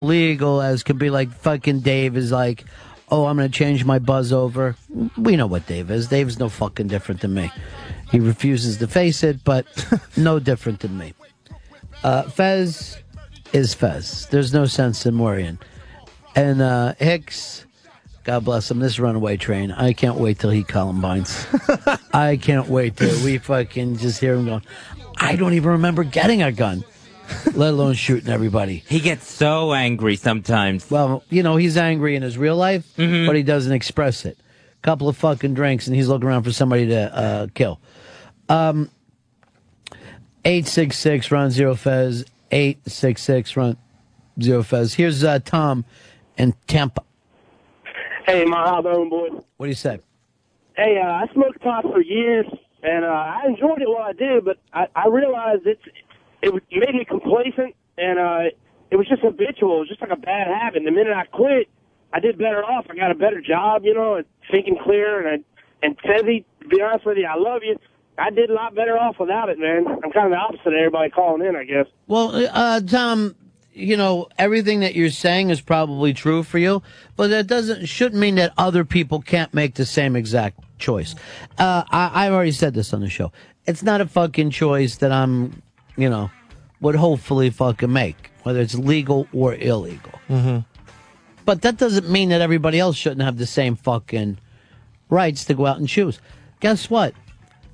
legal as can be. Like fucking Dave is like, oh, I'm going to change my buzz over. We know what Dave is. Dave's no fucking different than me. He refuses to face it, but no different than me. Fez is Fez. There's no sense in worrying. And Hicks, God bless him, this runaway train, I can't wait till he Columbines. I can't wait till we fucking just hear him going, I don't even remember getting a gun, let alone shooting everybody. He gets so angry sometimes. Well, you know, he's angry in his real life, but he doesn't express it. Couple of fucking drinks, and he's looking around for somebody to kill. 866 Ron Zero Fez. 866 Ron Zero Fez. Here's Tom in Tampa. Hey, how doing, boys? What do you say? Hey, I smoked pot for years, and I enjoyed it while I did, but I realized it made me complacent, and it was just habitual. It was just like a bad habit. And the minute I quit, I did better off. I got a better job, you know, and thinking clear. And Tezzy, to be honest with you, I love you. I did a lot better off without it, man. I'm kind of the opposite of everybody calling in, I guess. Well, Tom, you know, everything that you're saying is probably true for you, but that shouldn't mean that other people can't make the same exact choice. I've already said this on the show. It's not a fucking choice that I'm, you know, would hopefully fucking make, whether it's legal or illegal. Mm-hmm. But that doesn't mean that everybody else shouldn't have the same fucking rights to go out and choose. Guess what?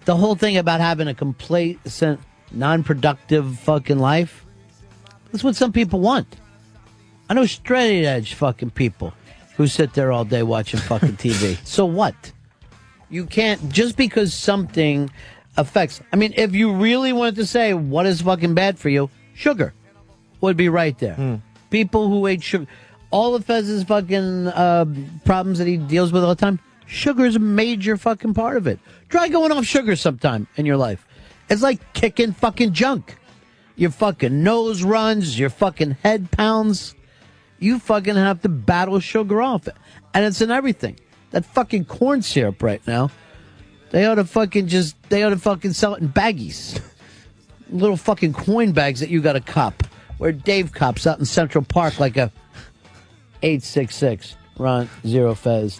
The whole thing about having a complacent, non-productive fucking life, that's what some people want. I know straight edge fucking people who sit there all day watching fucking TV. So what? You can't, just because something affects, I mean, if you really wanted to say what is fucking bad for you, sugar would be right there. People who ate sugar, all of Fez's fucking problems that he deals with all the time, sugar is a major fucking part of it. Try going off sugar sometime in your life. It's like kicking fucking junk. Your fucking nose runs, your fucking head pounds. You fucking have to battle sugar off. And it's in everything. That fucking corn syrup right now, they ought to fucking sell it in baggies. Little fucking coin bags that you got to cop. Where Dave cops out in Central Park like a 866 Ron Zero Fez.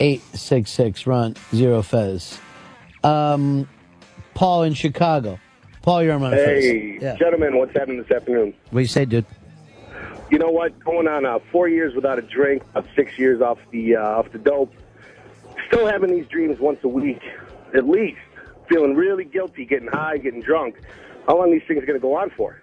866 Ron Zero Fez. Paul in Chicago. Paul, you're on my face. Hey, yeah. Gentlemen, what's happening this afternoon? What do you say, dude? You know what? Going on 4 years without a drink, 6 years off the dope. Still having these dreams once a week, at least. Feeling really guilty, getting high, getting drunk. How long are these things going to go on for?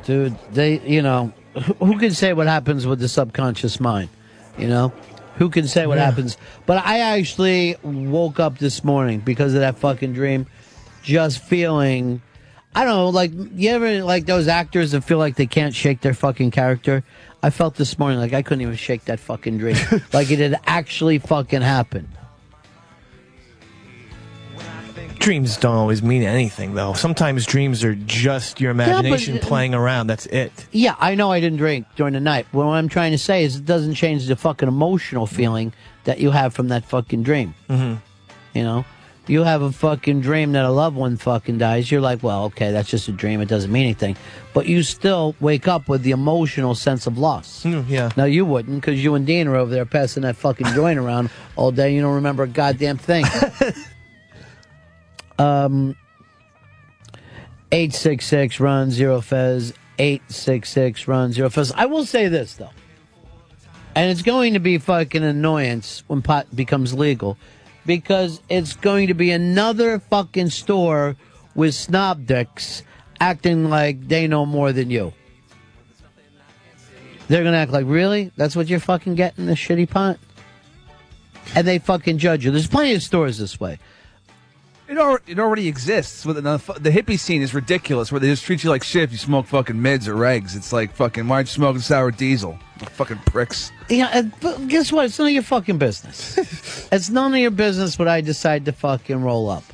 Dude, you know, who can say what happens with the subconscious mind? You know? Who can say what happens? But I actually woke up this morning because of that fucking dream, just feeling, I don't know, like, you ever, like those actors that feel like they can't shake their fucking character? I felt this morning like I couldn't even shake that fucking dream. Like it had actually fucking happened. Dreams don't always mean anything, though. Sometimes dreams are just your imagination playing around. That's it. Yeah, I know I didn't drink during the night. What I'm trying to say is it doesn't change the fucking emotional feeling that you have from that fucking dream. Mm-hmm. You know? You have a fucking dream that a loved one fucking dies. You're like, well, okay, that's just a dream. It doesn't mean anything. But you still wake up with the emotional sense of loss. Yeah. Now, you wouldn't, because you and Dean are over there passing that fucking joint around all day. You don't remember a goddamn thing. 866 Ron Zero Fez. 866 Ron Zero Fez. I will say this, though. And it's going to be fucking annoyance when pot becomes legal. Because it's going to be another fucking store with snob dicks acting like they know more than you. They're going to act like, really? That's what you're fucking getting, this shitty pot? And they fucking judge you. There's plenty of stores this way. It already exists. The hippie scene is ridiculous, where they just treat you like shit if you smoke fucking mids or regs. It's like, fucking, why aren't you smoking sour diesel? Fucking pricks. Yeah, but guess what? It's none of your fucking business. It's none of your business what I decide to fucking roll up.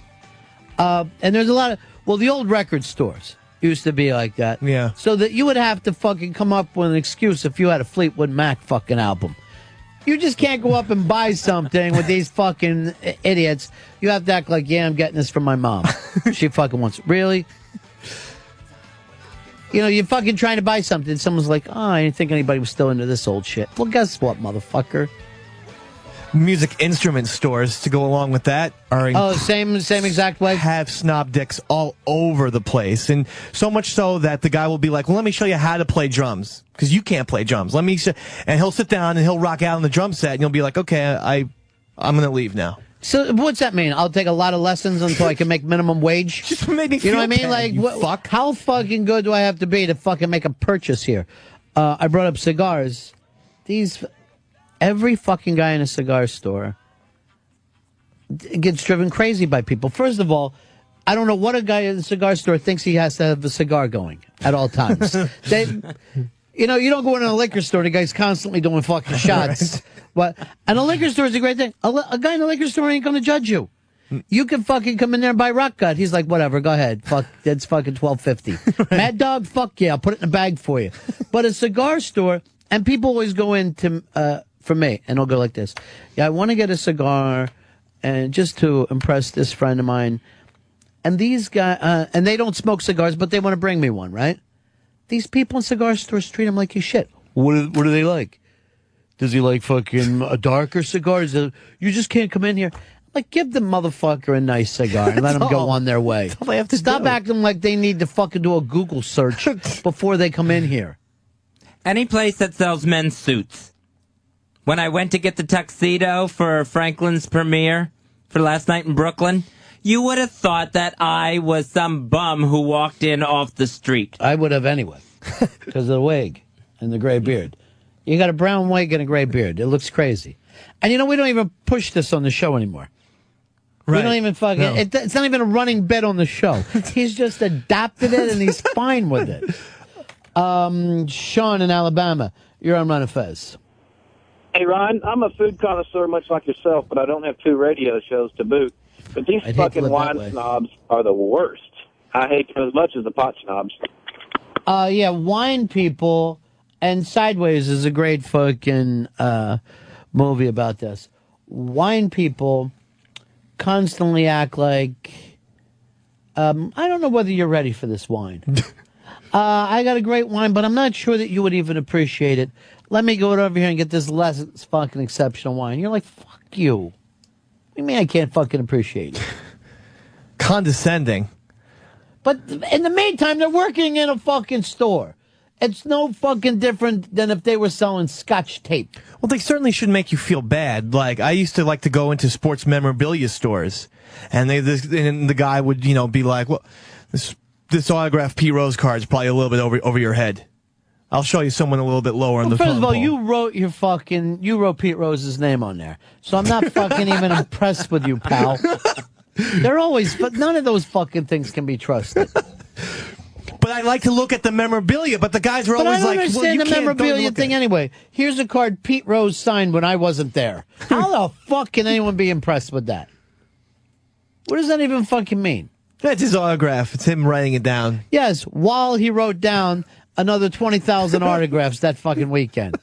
And there's a lot of, well, the old record stores used to be like that. Yeah. So that you would have to fucking come up with an excuse if you had a Fleetwood Mac fucking album. You just can't go up and buy something with these fucking idiots. You have to act like, yeah, I'm getting this from my mom. She fucking wants it. Really? You know, you're fucking trying to buy something. Someone's like, oh, I didn't think anybody was still into this old shit. Well, guess what, motherfucker? Music instrument stores to go along with that are same exact way. Have snob dicks all over the place, and so much so that the guy will be like, "Well, let me show you how to play drums because you can't play drums. Let me," and he'll sit down and he'll rock out on the drum set, and you'll be like, "Okay, I'm gonna leave now." So what's that mean? I'll take a lot of lessons until I can make minimum wage? Just made me feel you know what I mean? bad, Like, fuck. How fucking good do I have to be to fucking make a purchase here? I brought up cigars. Every fucking guy in a cigar store gets driven crazy by people. First of all, I don't know what a guy in the cigar store thinks he has to have a cigar going at all times. You know, you don't go into a liquor store and the guy's constantly doing fucking shots. But and a liquor store is a great thing. A guy in a liquor store ain't going to judge you. You can fucking come in there and buy Rock Gut. He's like, whatever, go ahead. Fuck, that's fucking $12.50. Mad Dog, fuck yeah, I'll put it in a bag for you. But a cigar store, and people always go into for me, and I'll go like this. Yeah, I want to get a cigar, and just to impress this friend of mine. And these guys, and they don't smoke cigars, but they want to bring me one, right? These people in cigar stores treat him like his shit. What do they like? Does he like fucking a darker cigar? You just can't come in here. Like, give the motherfucker a nice cigar and let them go on their way. That's all they have to Stop do. acting like they need to fucking do a Google search before they come in here. Any place that sells men's suits. When I went to get the tuxedo for Franklin's premiere for last night in Brooklyn, you would have thought that I was some bum who walked in off the street. I would have anyway, because of the wig and the gray beard. You got a brown wig and a gray beard. It looks crazy. And you know, we don't even push this on the show anymore. Right. We don't even fucking... No. It's not even a running bit on the show. He's just adapted it, and he's fine with it. Sean in Alabama, you're on Run of Fez. Hey, Ron, I'm a food connoisseur much like yourself, but I don't have 2 radio shows to boot. But these I'd hate to fucking live that wine way. snobs are the worst. I hate them as much as the pot snobs. Yeah, wine people, and Sideways is a great fucking movie about this. Wine people constantly act like, I don't know whether you're ready for this wine. I got a great wine, but I'm not sure that you would even appreciate it. Let me go over here and get this less fucking exceptional wine. You're like, fuck you. What do you mean I can't fucking appreciate it? Condescending. But in the meantime, they're working in a fucking store. It's no fucking different than if they were selling Scotch tape. Well, they certainly should make you feel bad. Like, I used to like to go into sports memorabilia stores, and and the guy would, be like, well, this autographed Pete Rose card is probably a little bit over your head. I'll show you someone a little bit lower on the First phone of all, pole. you wrote Pete Rose's name on there. So I'm not fucking even impressed with you, pal. They're always, but none of those fucking things can be trusted. But I like to look at the memorabilia, but the guys are But always I don't like, well, understand you the can't memorabilia look thing at it. anyway. Here's a card Pete Rose signed when I wasn't there. How the fuck can anyone be impressed with that? What does that even fucking mean? That's his autograph. It's him writing it down. Yes, while he wrote down another 20,000 autographs that fucking weekend.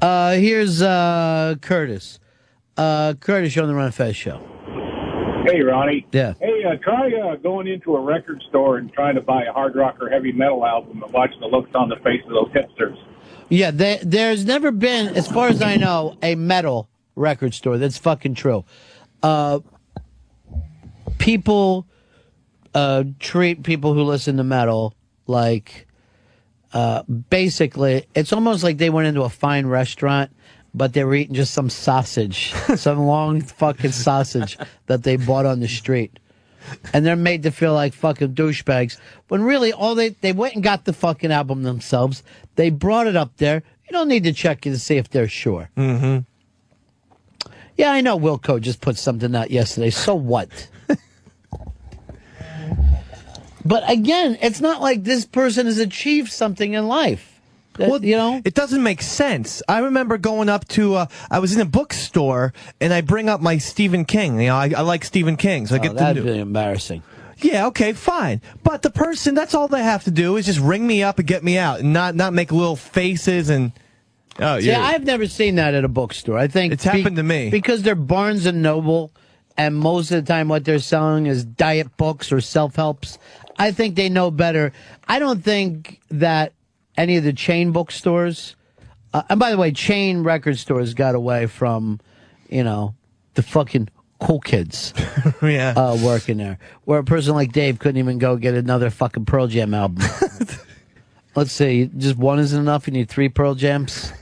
Here's Curtis. Curtis, you're on the Run Fest show. Hey, Ronnie. Yeah. Hey, try going into a record store and trying to buy a hard rock or heavy metal album and watch the looks on the face of those hipsters. Yeah, there's never been, as far as I know, a metal record store. That's fucking true. People treat people who listen to metal like, basically, it's almost like they went into a fine restaurant, but they were eating just some sausage, some long fucking sausage that they bought on the street. And they're made to feel like fucking douchebags. When really, all they went and got the fucking album themselves. They brought it up there. You don't need to check it to see if they're sure. Mm-hmm. Yeah, I know Wilco just put something out yesterday. So what? But again, it's not like this person has achieved something in life. Well, it doesn't make sense. I remember going up to, I was in a bookstore, and I bring up my Stephen King. I like Stephen King, so I get the that'd new. be embarrassing. Yeah, okay, fine. But the person, that's all they have to do is just ring me up and get me out, and not make little faces and. Oh, Yeah, yeah. I've never seen that at a bookstore. I think It's happened to me. because they're Barnes and Noble, and most of the time what they're selling is diet books or self-helps. I think they know better. I don't think that any of the chain bookstores, and by the way, chain record stores got away from, the fucking cool kids working there. Where a person like Dave couldn't even go get another fucking Pearl Jam album. Let's see, just one isn't enough? You need 3 Pearl Jams?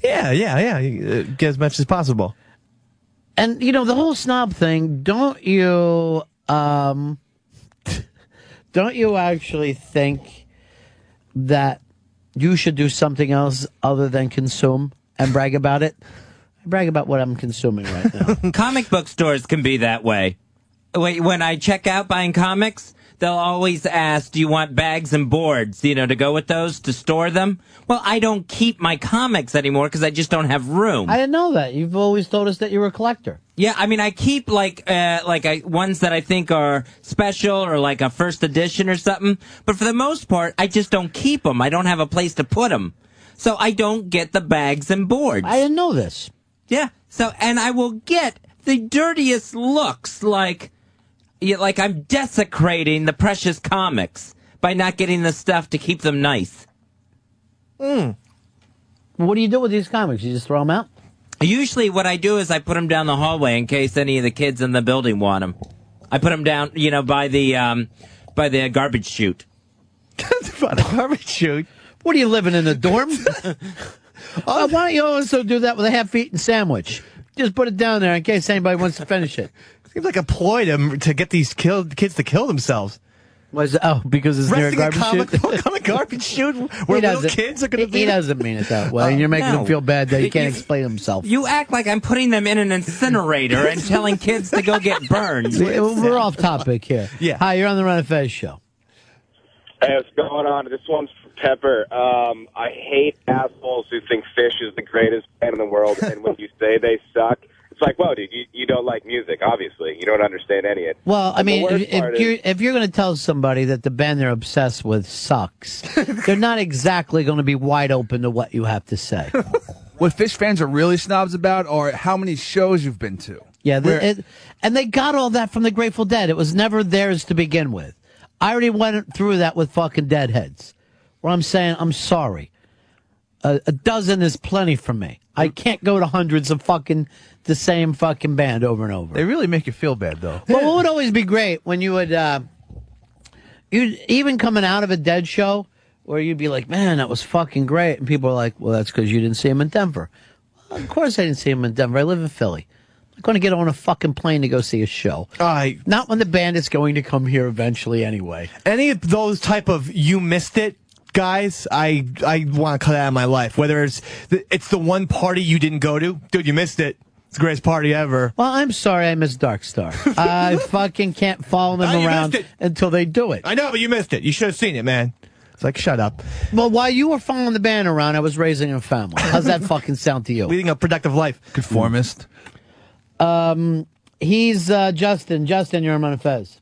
Yeah. Get as much as possible. And, the whole snob thing, don't you actually think that you should do something else other than consume and brag about it? I brag about what I'm consuming right now. Comic book stores can be that way. Wait, when I check out buying comics, they'll always ask, do you want bags and boards, to go with those, to store them? Well, I don't keep my comics anymore because I just don't have room. I didn't know that. You've always told us that you were a collector. Yeah, I mean, I keep ones that I think are special or like a first edition or something. But for the most part, I just don't keep them. I don't have a place to put them. So I don't get the bags and boards. I didn't know this. Yeah. So, and I will get the dirtiest looks like I'm desecrating the precious comics by not getting the stuff to keep them nice. What do you do with these comics? You just throw them out? Usually what I do is I put them down the hallway in case any of the kids in the building want them. I put them down, by the garbage chute. By the garbage chute? What are you living in a dorm? Why don't you also do that with a half-eaten sandwich? Just put it down there in case anybody wants to finish it. Seems like a ploy to get these kids to kill themselves. Because it's near a garbage chute? Book on a garbage chute where little kids are going to be? He doesn't mean it that way. You're making him feel bad that he can't explain himself. You act like I'm putting them in an incinerator and telling kids to go get burned. We're off topic here. Yeah. Hi, you're on the Run of Fez show. Hey, what's going on? This one's for Pepper. I hate assholes who think Fish is the greatest band in the world, and when you say they suck, it's like, whoa, dude, you don't like music, obviously. You don't understand any of it. Well, I mean, if you're going to tell somebody that the band they're obsessed with sucks, they're not exactly going to be wide open to what you have to say. What Fish fans are really snobs about are how many shows you've been to. Yeah, and they got all that from the Grateful Dead. It was never theirs to begin with. I already went through that with fucking Deadheads, where I'm saying, I'm sorry. A dozen is plenty for me. I can't go to hundreds of fucking the same fucking band over and over. They really make you feel bad, though. Well, what would always be great when you would, you'd even coming out of a Dead show, where you'd be like, man, that was fucking great. And people are like, well, that's because you didn't see him in Denver. Well, of course I didn't see him in Denver. I live in Philly. I'm going to get on a fucking plane to go see a show. Not when the band is going to come here eventually anyway. Any of those type of you missed it guys, I want to cut out of my life. Whether it's the one party you didn't go to. Dude, you missed it. It's the greatest party ever. Well, I'm sorry I missed Dark Star. I fucking can't follow them around until they do it. I know, but you missed it. You should have seen it, man. It's like, shut up. Well, while you were following the band around, I was raising a family. How's that fucking sound to you? Leading a productive life. Conformist. He's Justin. Justin, you're on Fez.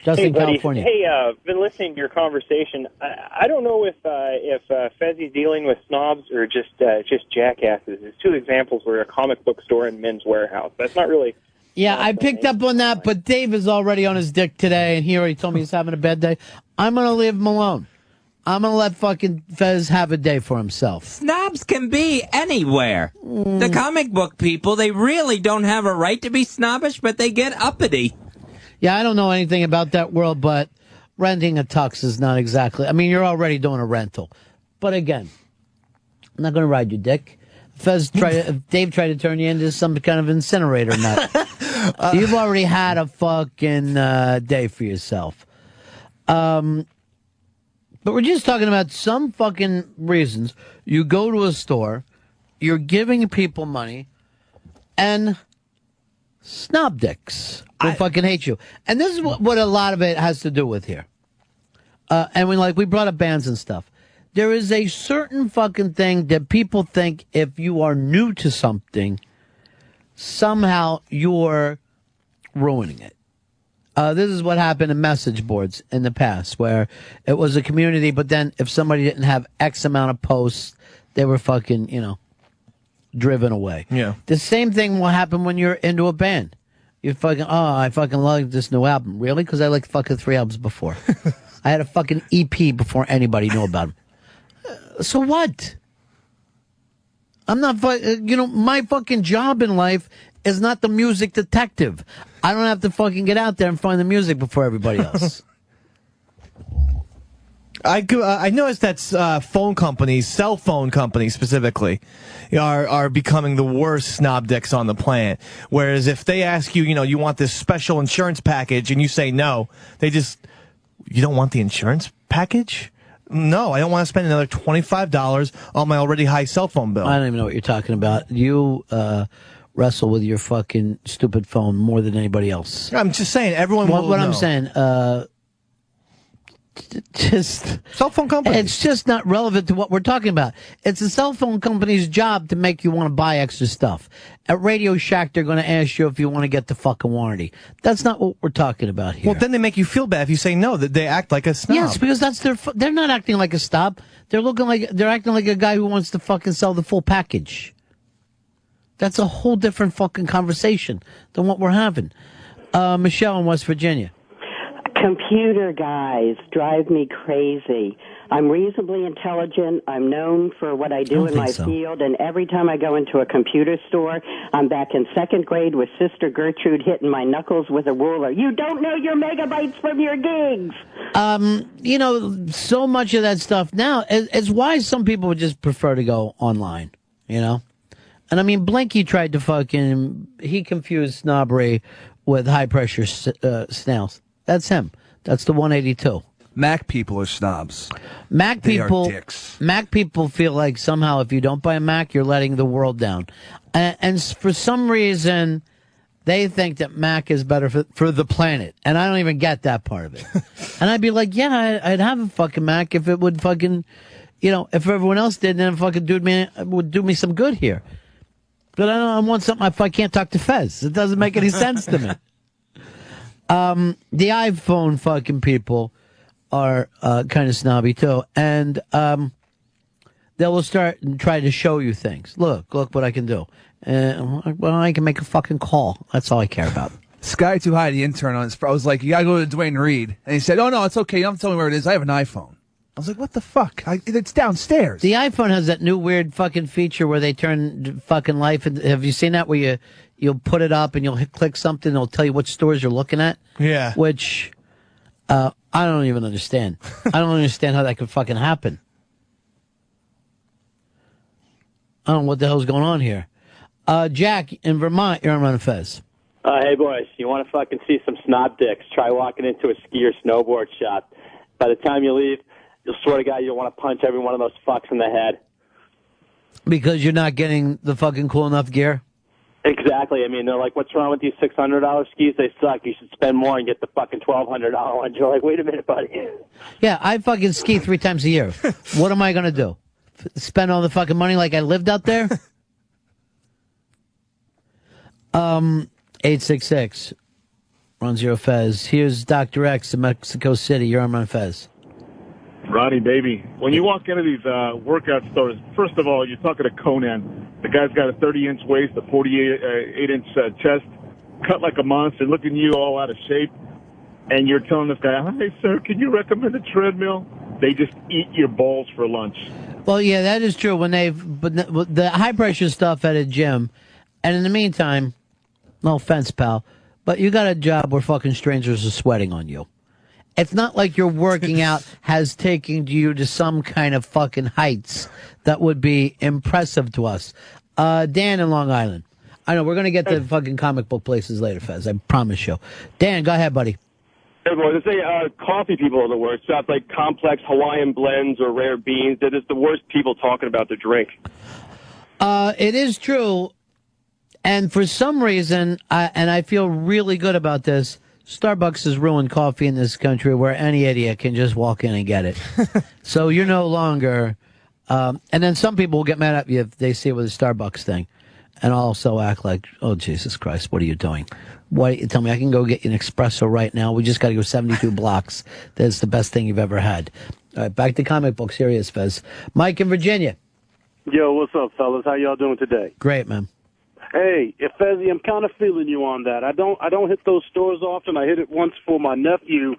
Justin, hey, California. Hey, been listening to your conversation. I don't know if Fezzi's dealing with snobs or just jackasses. There's two examples where a comic book store and Men's Warehouse. That's not really... Yeah, I picked up on that, but Dave is already on his dick today, and he already told me he's having a bad day. I'm going to leave him alone. I'm going to let fucking Fez have a day for himself. Snobs can be anywhere. The comic book people, they really don't have a right to be snobbish, but they get uppity. Yeah, I don't know anything about that world, but renting a tux is not exactly... I mean, you're already doing a rental. But again, I'm not going to ride your dick. If Dave tried to turn you into some kind of incinerator nut. You've already had a fucking day for yourself. But we're just talking about some fucking reasons. You go to a store, you're giving people money, and snob dicks will fucking hate you. And this is what a lot of it has to do with here. And we brought up bands and stuff. There is a certain fucking thing that people think if you are new to something, somehow you're ruining it. This is what happened in message boards in the past, where it was a community, but then if somebody didn't have X amount of posts, they were fucking, driven away. Yeah. The same thing will happen when you're into a band. You fucking, I fucking love this new album. Really? Because I liked fucking 3 albums before. I had a fucking EP before anybody knew about them. So what? I'm not, my fucking job in life is not the music detective. I don't have to fucking get out there and find the music before everybody else. I noticed that phone companies, cell phone companies specifically, are becoming the worst snob dicks on the planet. Whereas if they ask you, you want this special insurance package, and you say no, you don't want the insurance package? No, I don't want to spend another $25 on my already high cell phone bill. I don't even know what you're talking about. You wrestle with your fucking stupid phone more than anybody else. I'm just saying, everyone will what know. I'm saying, just cell phone companies. It's just not relevant to what we're talking about. It's a cell phone company's job to make you want to buy extra stuff. At Radio Shack, they're going to ask you if you want to get the fucking warranty. That's not what we're talking about here. Well, then they make you feel bad if you say no. That they act like a snob. Yes, because that's they're not acting like a snob. They're acting like a guy who wants to fucking sell the full package. That's a whole different fucking conversation than what we're having. Michelle in West Virginia. Computer guys drive me crazy. I'm reasonably intelligent. I'm known for what I do in my field, and every time I go into a computer store, I'm back in 2nd grade with Sister Gertrude hitting my knuckles with a ruler. You don't know your megabytes from your gigs. So much of that stuff now is why some people would just prefer to go online, And I mean, Blinky tried to he confused snobbery with high-pressure snails. That's him. That's the 182. Mac people are snobs. They are dicks. Mac people feel like somehow if you don't buy a Mac, you're letting the world down. And for some reason, they think that Mac is better for the planet. And I don't even get that part of it. And I'd be like, yeah, I'd have a fucking Mac if it would fucking, if everyone else did, then it fucking would do me some good here. But I want something if I can't talk to Fez. It doesn't make any sense to me. The iPhone fucking people are kind of snobby too, and they will start and try to show you things. Look what I can do. Well, I can make a fucking call. That's all I care about. Sky Too High, the intern on his, I was like, you gotta go to Dwayne Reed, and he said, "Oh no, it's okay. You don't have to tell me where it is. I have an iPhone." I was like, "What the fuck? It's downstairs." The iPhone has that new weird fucking feature where they turn fucking life. Have you seen that? Where you'll put it up and you'll click something, and it'll tell you what stores you're looking at. Yeah. Which I don't even understand. I don't understand how that could fucking happen. I don't know what the hell's going on here. Jack in Vermont, you're on Run Fez. Hey, boys, you want to fucking see some snob dicks? Try walking into a ski or snowboard shop. By the time you leave, you'll swear to God you'll want to punch every one of those fucks in the head. Because you're not getting the fucking cool enough gear? Exactly. I mean, they're like, what's wrong with these $600 skis? They suck. You should spend more and get the fucking $1,200 ones. You're like, wait a minute, buddy. Yeah, I fucking ski 3 times a year. What am I going to do? Spend all the fucking money like I lived out there? 866 Run Zero Fez. Here's Dr. X in Mexico City. You're on Run Fez. Ronnie, baby, when you walk into these workout stores, first of all, you're talking to Conan. The guy's got a 30-inch waist, a 48-inch chest, cut like a monster, looking you all out of shape, and you're telling this guy, "Hi, sir, can you recommend a treadmill?" They just eat your balls for lunch. Well, yeah, that is true. But the high-pressure stuff at a gym, and in the meantime, no offense, pal, but you got a job where fucking strangers are sweating on you. It's not like your working out has taken you to some kind of fucking heights that would be impressive to us. Dan in Long Island. I know, we're going to get to fucking comic book places later, Fez. I promise you. Dan, go ahead, buddy. Hey, boys, they say coffee people are the worst. Shots like complex Hawaiian blends or rare beans. They're just the worst people talking about their drink. It is true. And for some reason, I feel really good about this, Starbucks has ruined coffee in this country where any idiot can just walk in and get it. So you're no longer... and then some people will get mad at you if they see it with a Starbucks thing and also act like, oh, Jesus Christ, what are you doing? Tell me I can go get you an espresso right now. We just got to go 72 blocks. That's the best thing you've ever had. All right, back to comic books. Here he is, Fez. Mike in Virginia. Yo, what's up, fellas? How y'all doing today? Great, man. Hey, Fezzi, I'm kind of feeling you on that. I don't hit those stores often. I hit it once for my nephew,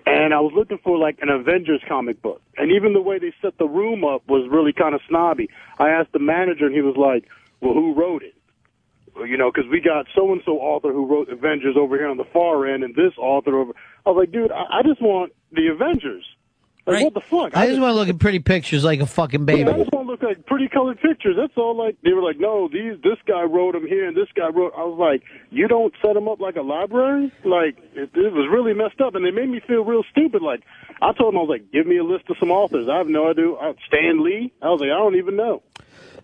and I was looking for like an Avengers comic book. And even the way they set the room up was really kind of snobby. I asked the manager, and he was like, well, who wrote it? Well, you know, because we got so-and-so author who wrote Avengers over here on the far end, and this author over... I was like, dude, I just want the Avengers. Like, what the fuck? I just want to look at pretty pictures like a fucking baby. I just want to look at pretty colored pictures. That's all. Like, they were like, no, this guy wrote them here and this guy wrote. I was like, you don't set them up like a library? Like, it was really messed up, and they made me feel real stupid. Like, I told them, I was like, give me a list of some authors. I have no idea. Stan Lee? I was like, I don't even know.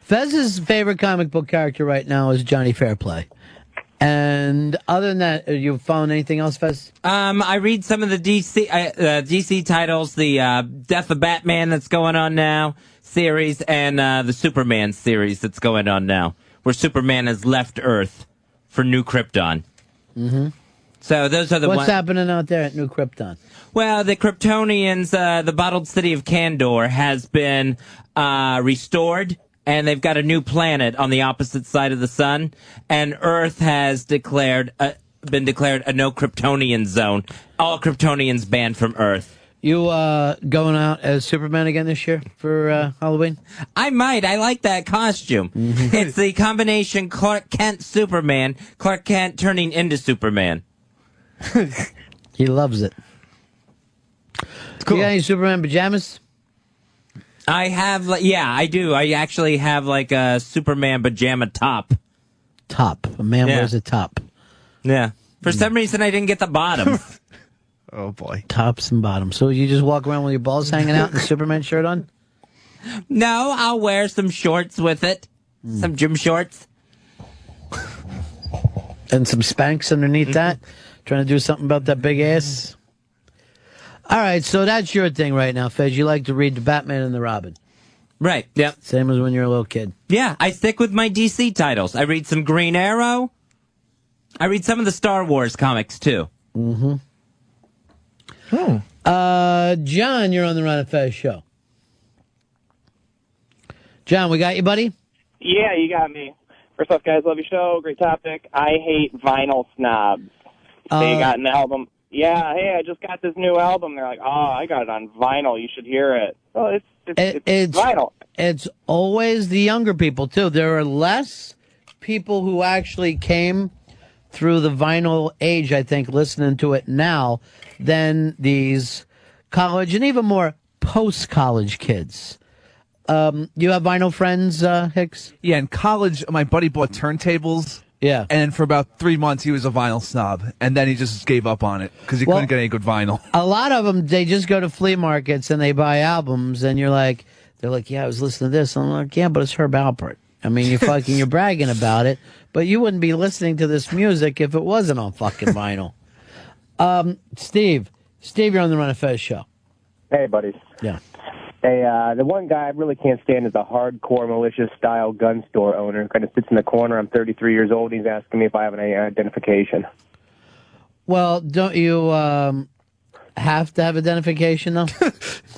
Fez's favorite comic book character right now is Johnny Fairplay. And other than that, you found anything else, Fez? I read some of the DC titles, the Death of Batman that's going on now series, and the Superman series that's going on now, where Superman has left Earth for New Krypton. Mm-hmm. So those are the What's happening out there at New Krypton? Well, the Kryptonians, the bottled city of Kandor has been restored. And they've got a new planet on the opposite side of the sun, and Earth has been declared a no Kryptonian zone. All Kryptonians banned from Earth. You going out as Superman again this year for Halloween? I might. I like that costume. Mm-hmm. It's the combination Clark Kent Superman, Clark Kent turning into Superman. He loves it. It's cool. You got any Superman pajamas? I have, I do. I actually have like a Superman pajama top. Top. A man wears a top. Yeah. For some reason, I didn't get the bottom. Oh, boy. Tops and bottoms. So you just walk around with your balls hanging out and a Superman shirt on? No, I'll wear some shorts with it. Some gym shorts. And some Spanx underneath that? Trying to do something about that big ass? All right, so that's your thing right now, Fez. You like to read the Batman and the Robin. Right, yep. Same as when you're a little kid. Yeah, I stick with my DC titles. I read some Green Arrow. I read some of the Star Wars comics, too. Mm-hmm. John, you're on the Ron and Fez show. John, we got you, buddy? Yeah, you got me. First off, guys, love your show. Great topic. I hate vinyl snobs. They got an album... Yeah, hey, I just got this new album. They're like, oh, I got it on vinyl. You should hear it. Well, it's vinyl. It's always the younger people, too. There are less people who actually came through the vinyl age, I think, listening to it now than these college and even more post-college kids. You have vinyl friends, Hicks? Yeah, in college, my buddy bought turntables. Yeah. And for about 3 months, he was a vinyl snob. And then he just gave up on it because he couldn't get any good vinyl. A lot of them, they just go to flea markets and they buy albums. And they're like, yeah, I was listening to this. I'm like, yeah, but it's Herb Alpert. I mean, you're bragging about it. But you wouldn't be listening to this music if it wasn't on fucking vinyl. Steve, you're on the Ron and Fez show. Hey, buddies. Yeah. Hey, the one guy I really can't stand is the hardcore militia-style gun store owner. Kind of sits in the corner. I'm 33 years old. He's asking me if I have any identification. Well, don't you have to have identification, though?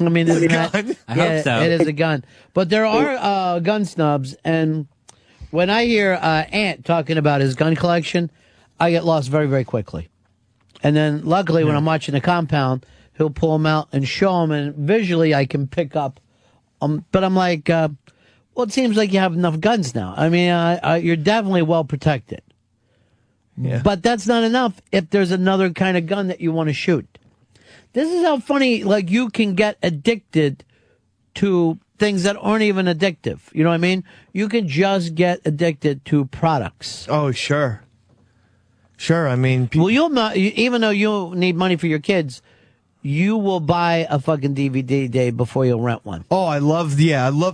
I mean, isn't that... I hope so. It is a gun. But there are gun snubs, and when I hear Ant talking about his gun collection, I get lost very, very quickly. And then, luckily, when I'm watching the compound... He'll pull them out and show them, and visually I can pick up. But I'm like, well, it seems like you have enough guns now. I mean, you're definitely well protected. Yeah. But that's not enough if there's another kind of gun that you want to shoot. This is how funny, like, you can get addicted to things that aren't even addictive. You know what I mean? You can just get addicted to products. Oh, sure. Sure, I mean... Well, you'll not, even though you need money for your kids... You will buy a fucking DVD, Dave, before you'll rent one. Oh, I love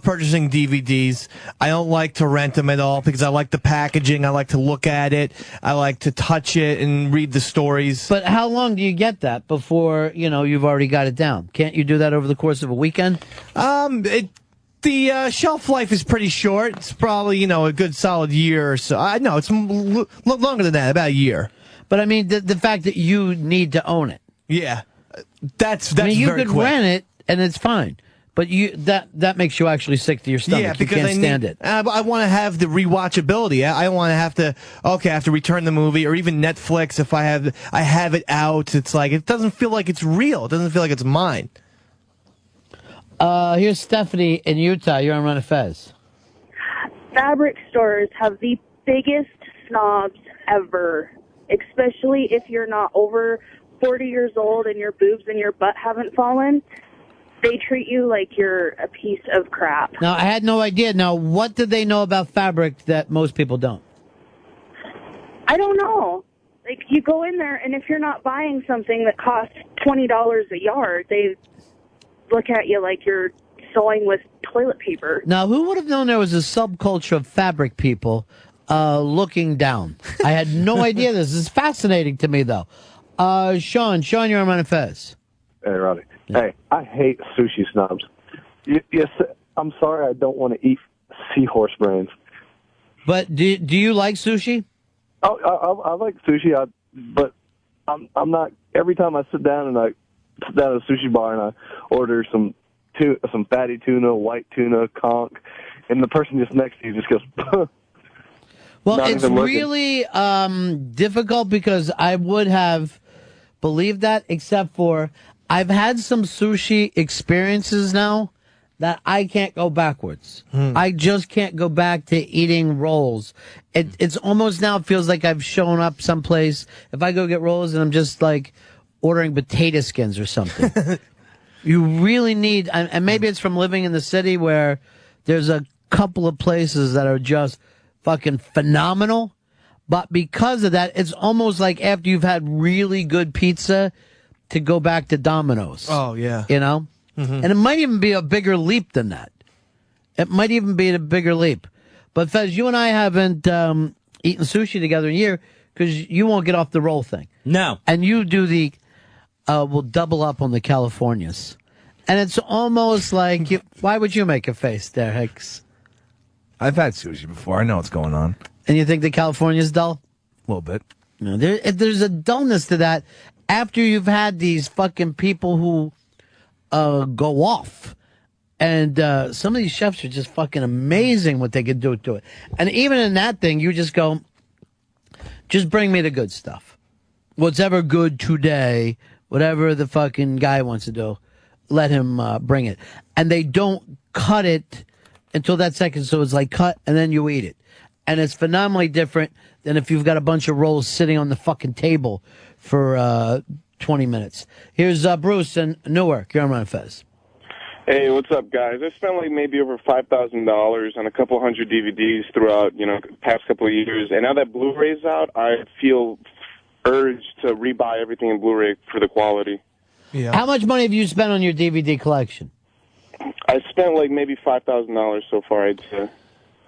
purchasing DVDs. I don't like to rent them at all because I like the packaging. I like to look at it. I like to touch it and read the stories. But how long do you get that before, you've already got it down? Can't you do that over the course of a weekend? The shelf life is pretty short. It's probably, a good solid year or so. I know it's longer than that, about a year. But I mean, the fact that you need to own it. Yeah. That's I mean, you very could quick. rent it and it's fine. But that makes you actually sick to your stomach. Yeah, because you can't stand it. I want to have the rewatchability. I don't want to have to. Okay, I have to return the movie, or even Netflix. If I have it out. It's like it doesn't feel like it's real. It doesn't feel like it's mine. Here's Stephanie in Utah. You're on Run of Fez. Fabric stores have the biggest snobs ever, especially if you're not over 40 years old and your boobs and your butt haven't fallen. They treat you like you're a piece of crap. Now, I had no idea. Now, what do they know about fabric that most people don't? I don't know. Like, you go in there, and if you're not buying something that costs $20 a yard, they look at you like you're sewing with toilet paper. Now, who would have known there was a subculture of fabric people looking down? I had no idea. This is fascinating to me, though. Sean, you're on Run of Fez. Hey, Roddy. Yeah. Hey, I hate sushi snobs. Yes, I'm sorry I don't want to eat seahorse brains. But do you like sushi? Oh, I like sushi, but I'm not. Every time I sit down at a sushi bar and I order some fatty tuna, white tuna, conch, and the person just next to you just goes. Well, it's really difficult because I would have believed that, except for I've had some sushi experiences now that I can't go backwards. I just can't go back to eating rolls. It's almost now, it feels like I've shown up someplace. If I go get rolls and I'm just like ordering potato skins or something. You really need, and maybe it's from living in the city where there's a couple of places that are just fucking phenomenal. But because of that, it's almost like after you've had really good pizza to go back to Domino's. Oh, yeah. You know? Mm-hmm. And it might even be a bigger leap than that. It might even be a bigger leap. But Fez, you and I haven't eaten sushi together in a year because you won't get off the roll thing. No. And you do we'll double up on the Californias. And it's almost like, why would you make a face there, Hicks? I've had sushi before. I know what's going on. And you think the California's dull? A little bit. No, there's a dullness to that after you've had these fucking people who go off. And some of these chefs are just fucking amazing what they can do to it. And even in that thing, you just go, just bring me the good stuff. What's ever good today, whatever the fucking guy wants to do, let him bring it. And they don't cut it until that second, so it's like cut and then you eat it. And it's phenomenally different than if you've got a bunch of rolls sitting on the fucking table for 20 minutes. Here's Bruce in Newark. You're on Run of Fez. Hey, what's up, guys? I spent like maybe over $5,000 on a couple hundred DVDs throughout, past couple of years. And now that Blu-ray's out, I feel urged to rebuy everything in Blu-ray for the quality. Yeah. How much money have you spent on your DVD collection? I spent like maybe $5,000 so far, I'd say.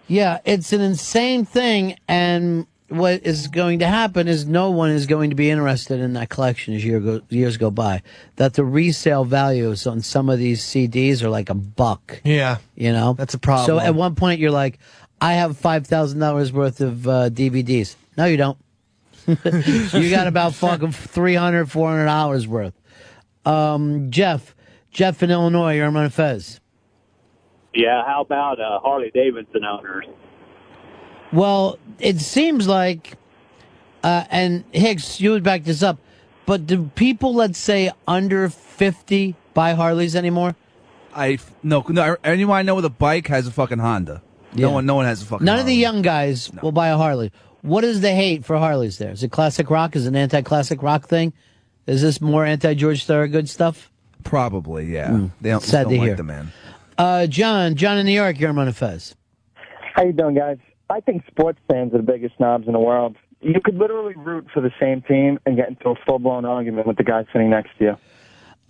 Yeah, it's an insane thing, and what is going to happen is no one is going to be interested in that collection as years go by. That the resale values on some of these CDs are like $1. Yeah. You know? That's a problem. So at one point you're like, I have $5,000 worth of DVDs. No, you don't. You got about fucking $300, $400 worth. Jeff in Illinois, you're on Run of Fez. Yeah, how about Harley Davidson owners? Well, it seems like, and Hicks, you would back this up, but do people, let's say, under 50 buy Harleys anymore? No. Anyone I know with a bike has a fucking Honda. Yeah. No one has a fucking None Harley. of the young guys will buy a Harley. What is the hate for Harleys there? Is it classic rock? Is it an anti-classic rock thing? Is this more anti-George Thorogood stuff? Probably, yeah. They don't, Sad don't to like hear. the man. John in New York, you're on Run of Fez. How you doing, guys? I think sports fans are the biggest snobs in the world. You could literally root for the same team and get into a full-blown argument with the guy sitting next to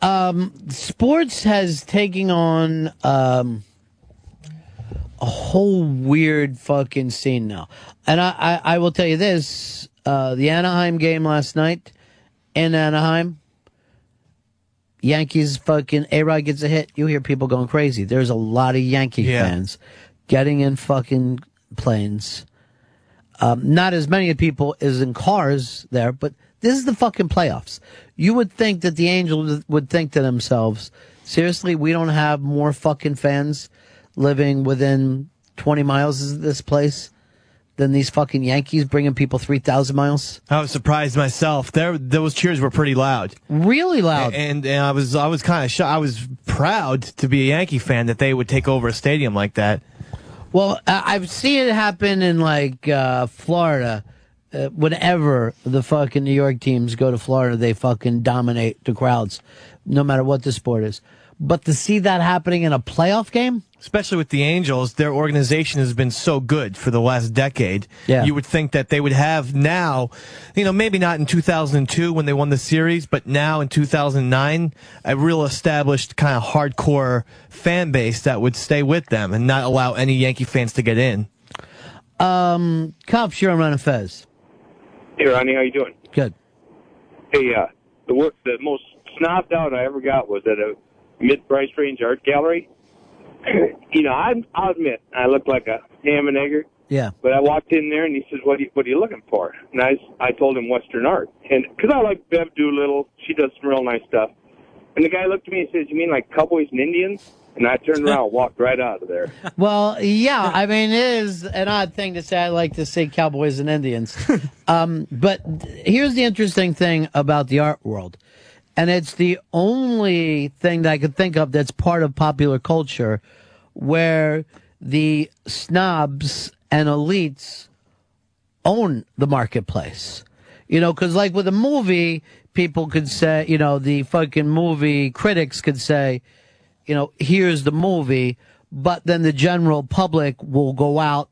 you. Sports has taken on a whole weird fucking scene now. And I will tell you this, the Anaheim game last night in Anaheim, Yankees fucking A-Rod gets a hit. You hear people going crazy. There's a lot of Yankee fans getting in fucking planes. Not as many people as in cars there, but this is the fucking playoffs. You would think that the Angels would think to themselves, Seriously, we don't have more fucking fans living within 20 miles of this place than these fucking Yankees bringing people 3,000 miles? I was surprised myself. Those cheers were pretty loud. Really loud. And I was kind of shocked. I was proud to be a Yankee fan that they would take over a stadium like that. Well, I've seen it happen in, like, Florida. Whenever the fucking New York teams go to Florida, they fucking dominate the crowds, no matter what the sport is. But to see that happening in a playoff game? Especially with the Angels, their organization has been so good for the last decade. Yeah. You would think that they would have now, maybe not in 2002 when they won the series, but now in 2009, a real established kind of hardcore fan base that would stay with them and not allow any Yankee fans to get in. Cops, you're on Ron and Fez. Hey, Ronnie, how you doing? Good. Hey, the most snobbed out I ever got was at a mid-price range art gallery. I'll admit, I look like a ham and egger. Yeah. But I walked in there and he says, what are you looking for? And I told him Western art. And because I like Bev Doolittle, she does some real nice stuff. And the guy looked at me and says, you mean like cowboys and Indians? And I turned around and walked right out of there. Well, yeah, I mean, it is an odd thing to say. I like to say cowboys and Indians. But here's the interesting thing about the art world. And it's the only thing that I could think of that's part of popular culture where the snobs and elites own the marketplace. Because like with a movie, people could say, the fucking movie critics could say, here's the movie, but then the general public will go out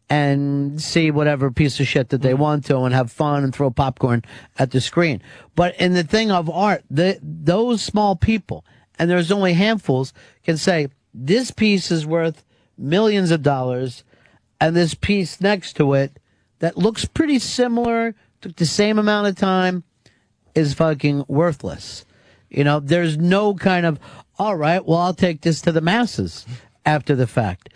and see whatever piece of shit that they want to and have fun and throw popcorn at the screen. But in the thing of art, those small people, and there's only handfuls, can say, this piece is worth millions of dollars, and this piece next to it that looks pretty similar, took the same amount of time, is fucking worthless. There's no kind of, all right, well, I'll take this to the masses after the fact.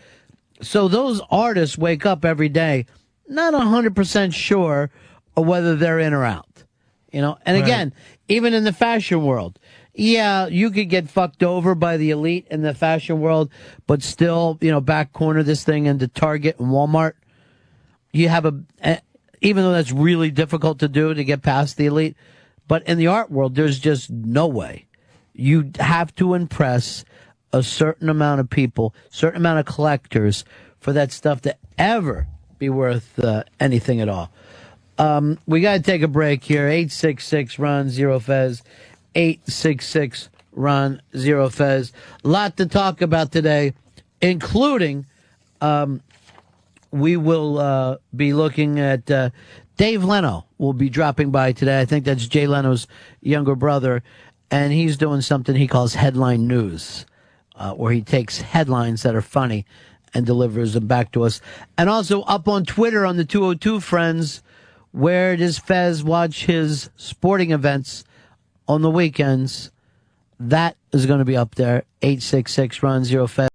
So those artists wake up every day not 100% sure of whether they're in or out. And again, even in the fashion world, yeah, you could get fucked over by the elite in the fashion world, but still, back corner this thing into Target and Walmart. You have even though that's really difficult to do to get past the elite, but in the art world, there's just no way. You have to impress a certain amount of people, certain amount of collectors for that stuff to ever be worth anything at all. We got to take a break here. 866-RON-0-FEZ. 866-RON-0-FEZ. A lot to talk about today, including we will be looking at Dave Leno will be dropping by today. I think that's Jay Leno's younger brother, and he's doing something he calls headline news, where he takes headlines that are funny and delivers them back to us. And also up on Twitter on the 202 Friends, where does Fez watch his sporting events on the weekends? That is going to be up there. 866-RON-0-FEZ.